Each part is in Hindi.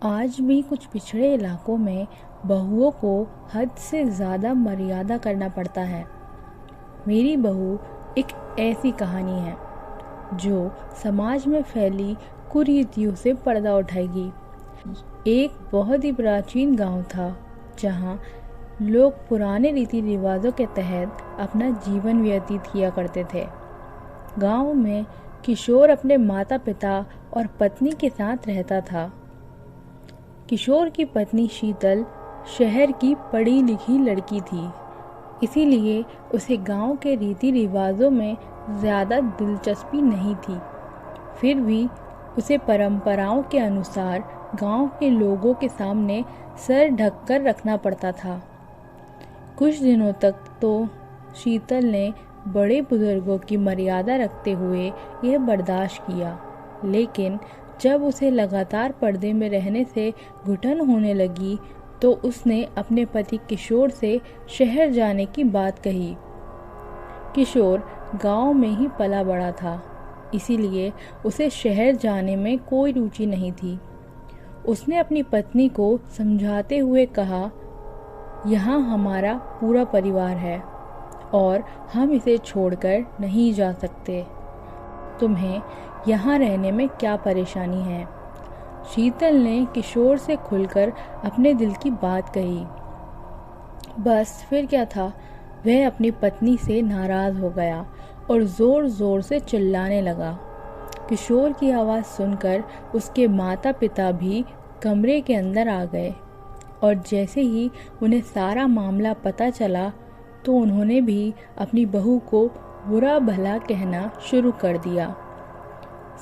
आज भी कुछ पिछड़े इलाकों में बहुओं को हद से ज़्यादा मर्यादा करना पड़ता है। मेरी बहू एक ऐसी कहानी है जो समाज में फैली कुरीतियों से पर्दा उठाएगी। एक बहुत ही प्राचीन गांव था जहां लोग पुराने रीति रिवाजों के तहत अपना जीवन व्यतीत किया करते थे। गांव में किशोर अपने माता पिता और पत्नी के साथ रहता था। किशोर की पत्नी शीतल शहर की पढ़ी लिखी लड़की थी, इसीलिए उसे गांव के रीति रिवाजों में ज़्यादा दिलचस्पी नहीं थी। फिर भी उसे परंपराओं के अनुसार गांव के लोगों के सामने सर ढककर रखना पड़ता था। कुछ दिनों तक तो शीतल ने बड़े बुजुर्गों की मर्यादा रखते हुए यह बर्दाश्त किया, लेकिन जब उसे लगातार पर्दे में रहने से घुटन होने लगी तो उसने अपने पति किशोर से शहर जाने की बात कही। किशोर गांव में ही पला बड़ा था, इसीलिए उसे शहर जाने में कोई रुचि नहीं थी। उसने अपनी पत्नी को समझाते हुए कहा, यहाँ हमारा पूरा परिवार है और हम इसे छोड़कर नहीं जा सकते। तुम्हें यहाँ रहने में क्या परेशानी है? शीतल ने किशोर से खुलकर अपने दिल की बात कही। बस फिर क्या था, वह अपनी पत्नी से नाराज़ हो गया और ज़ोर ज़ोर से चिल्लाने लगा। किशोर की आवाज़ सुनकर उसके माता पिता भी कमरे के अंदर आ गए और जैसे ही उन्हें सारा मामला पता चला तो उन्होंने भी अपनी बहू को बुरा भला कहना शुरू कर दिया।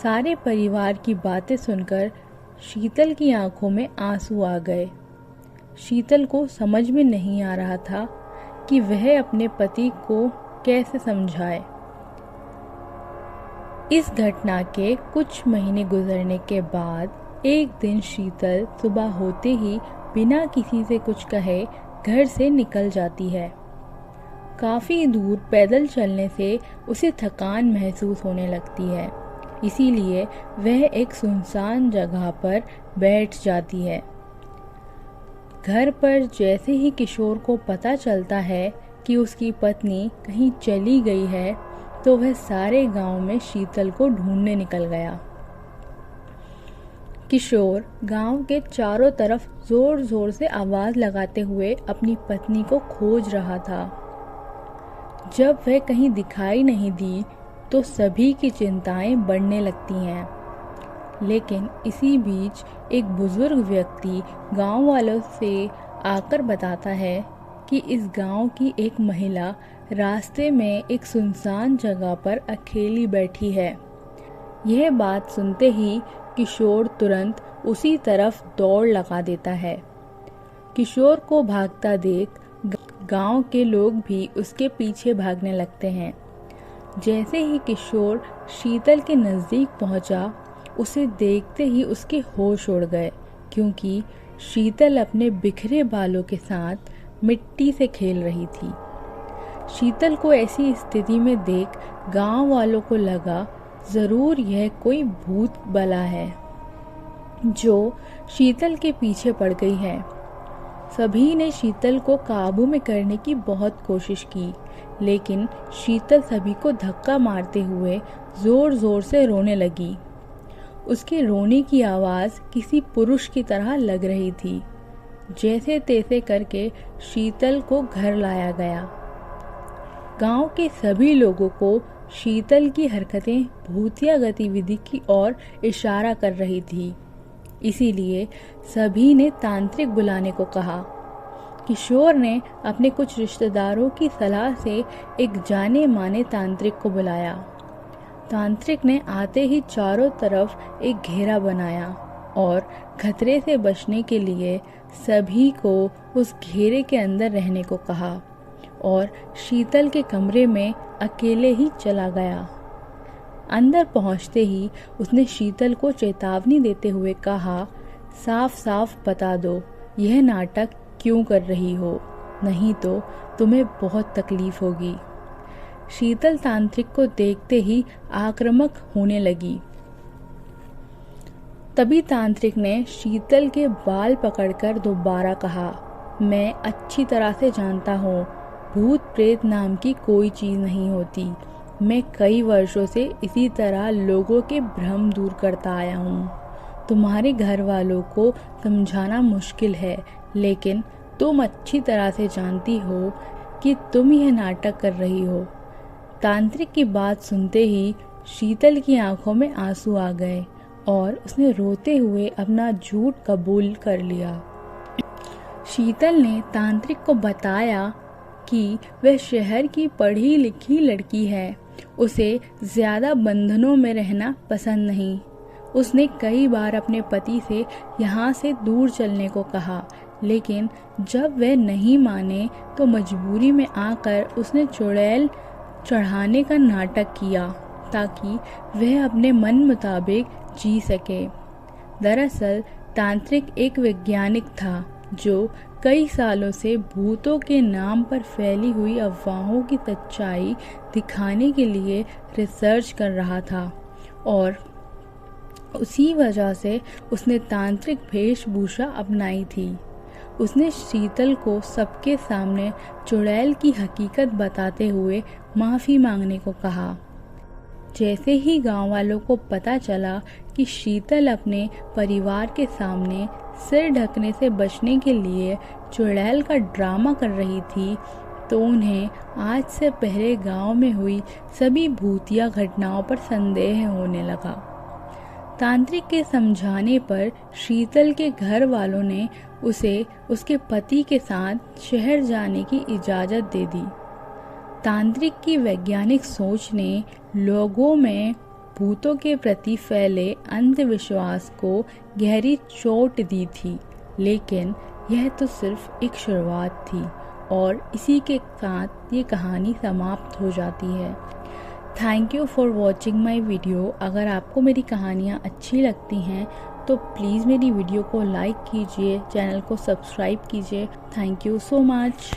सारे परिवार की बातें सुनकर शीतल की आंखों में आंसू आ गए। शीतल को समझ में नहीं आ रहा था कि वह अपने पति को कैसे समझाए। इस घटना के कुछ महीने गुजरने के बाद एक दिन शीतल सुबह होते ही बिना किसी से कुछ कहे घर से निकल जाती है। काफ़ी दूर पैदल चलने से उसे थकान महसूस होने लगती है, इसीलिए वह एक सुनसान जगह पर बैठ जाती है। घर पर जैसे ही किशोर को पता चलता है कि उसकी पत्नी कहीं चली गई है तो वह सारे गांव में शीतल को ढूंढने निकल गया। किशोर गांव के चारों तरफ जोर जोर से आवाज़ लगाते हुए अपनी पत्नी को खोज रहा था। जब वह कहीं दिखाई नहीं दी तो सभी की चिंताएं बढ़ने लगती हैं। लेकिन इसी बीच एक बुजुर्ग व्यक्ति गांव वालों से आकर बताता है कि इस गांव की एक महिला रास्ते में एक सुनसान जगह पर अकेली बैठी है। यह बात सुनते ही किशोर तुरंत उसी तरफ दौड़ लगा देता है। किशोर को भागता देख गांव के लोग भी उसके पीछे भागने लगते हैं। जैसे ही किशोर शीतल के नज़दीक पहुंचा, उसे देखते ही उसके होश उड़ गए, क्योंकि शीतल अपने बिखरे बालों के साथ मिट्टी से खेल रही थी। शीतल को ऐसी स्थिति में देख गांव वालों को लगा ज़रूर यह कोई भूत बला है जो शीतल के पीछे पड़ गई है। सभी ने शीतल को काबू में करने की बहुत कोशिश की, लेकिन शीतल सभी को धक्का मारते हुए ज़ोर ज़ोर से रोने लगी। उसके रोने की आवाज़ किसी पुरुष की तरह लग रही थी। जैसे तैसे करके शीतल को घर लाया गया। गांव के सभी लोगों को शीतल की हरकतें भूतिया गतिविधि की ओर इशारा कर रही थी, इसीलिए सभी ने तांत्रिक बुलाने को कहा। किशोर ने अपने कुछ रिश्तेदारों की सलाह से एक जाने माने तांत्रिक को बुलाया। तांत्रिक ने आते ही चारों तरफ एक घेरा बनाया और खतरे से बचने के लिए सभी को उस घेरे के अंदर रहने को कहा और शीतल के कमरे में अकेले ही चला गया। अंदर पहुंचते ही उसने शीतल को चेतावनी देते हुए कहा, साफ साफ बता दो यह नाटक क्यों कर रही हो, नहीं तो तुम्हें बहुत तकलीफ होगी। शीतल तांत्रिक को देखते ही आक्रामक होने लगी। तभी तांत्रिक ने शीतल के बाल पकड़कर दोबारा कहा, मैं अच्छी तरह से जानता हूँ, भूत प्रेत नाम की कोई चीज़ नहीं होती। मैं कई वर्षों से इसी तरह लोगों के भ्रम दूर करता आया हूँ। तुम्हारे घर वालों को समझाना मुश्किल है, लेकिन तुम अच्छी तरह से जानती हो कि तुम यह नाटक कर रही हो। तांत्रिक की बात सुनते ही शीतल की आंखों में आंसू आ गए और उसने रोते हुए अपना झूठ कबूल कर लिया। शीतल ने तांत्रिक को बताया कि वह शहर की पढ़ी लिखी लड़की है, उसे ज़्यादा बंधनों में रहना पसंद नहीं। उसने कई बार अपने पति से यहाँ से दूर चलने को कहा, लेकिन जब वह नहीं माने तो मजबूरी में आकर उसने चुड़ैल चढ़ाने का नाटक किया ताकि वह अपने मन मुताबिक जी सके। दरअसल तांत्रिक एक वैज्ञानिक था जो कई सालों से भूतों के नाम पर फैली हुई अफवाहों की सच्चाई दिखाने के लिए रिसर्च कर रहा था और उसी वजह से उसने तांत्रिक वेशभूषा अपनाई थी। उसने शीतल को सबके सामने चुड़ैल की हकीकत बताते हुए माफ़ी मांगने को कहा। जैसे ही गांव वालों को पता चला कि शीतल अपने परिवार के सामने सिर ढकने से बचने के लिए चुड़ैल का ड्रामा कर रही थी, तो उन्हें आज से पहले गांव में हुई सभी भूतिया घटनाओं पर संदेह होने लगा। तांत्रिक के समझाने पर शीतल के घर वालों ने उसे उसके पति के साथ शहर जाने की इजाज़त दे दी। तांत्रिक की वैज्ञानिक सोच ने लोगों में भूतों के प्रति फैले अंधविश्वास को गहरी चोट दी थी, लेकिन यह तो सिर्फ एक शुरुआत थी और इसी के साथ ये कहानी समाप्त हो जाती है। Thank you for watching my video. अगर आपको मेरी कहानियाँ अच्छी लगती हैं तो प्लीज़ मेरी वीडियो को लाइक कीजिए, चैनल को सब्सक्राइब कीजिए। Thank you so much.